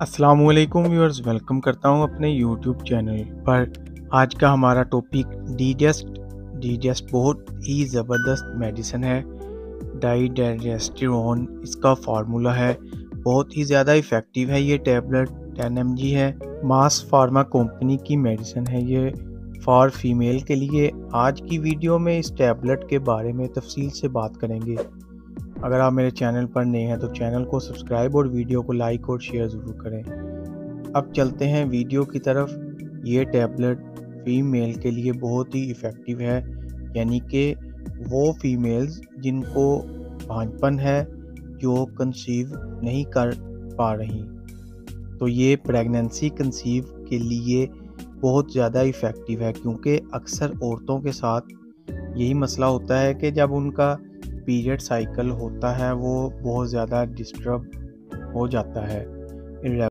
अस्सलाम वालेकुम viewers, welcome करता हूँ अपने यूट्यूब चैनल पर। आज का हमारा टॉपिक डिजेस्ट बहुत ही ज़बरदस्त मेडिसिन है। डाइडेस्टिरोन इसका फार्मूला है, बहुत ही ज़्यादा इफ़ेक्टिव है। ये टैबलेट 10 mg है। मास फार्मा कंपनी की मेडिसिन है ये फॉर फीमेल के लिए। आज की वीडियो में इस टैबलेट के बारे में तफसील से बात करेंगे। अगर आप मेरे चैनल पर नए हैं तो चैनल को सब्सक्राइब और वीडियो को लाइक और शेयर ज़रूर करें। अब चलते हैं वीडियो की तरफ। ये टैबलेट फीमेल के लिए बहुत ही इफ़ेक्टिव है, यानी कि वो फीमेल्स जिनको भांजपन है, जो कंसीव नहीं कर पा रही, तो ये प्रेगनेंसी कंसीव के लिए बहुत ज़्यादा इफ़ेक्टिव है। क्योंकि अक्सर औरतों के साथ यही मसला होता है कि जब उनका पीरियड साइकिल होता है वो बहुत ज़्यादा डिस्टर्ब हो जाता है।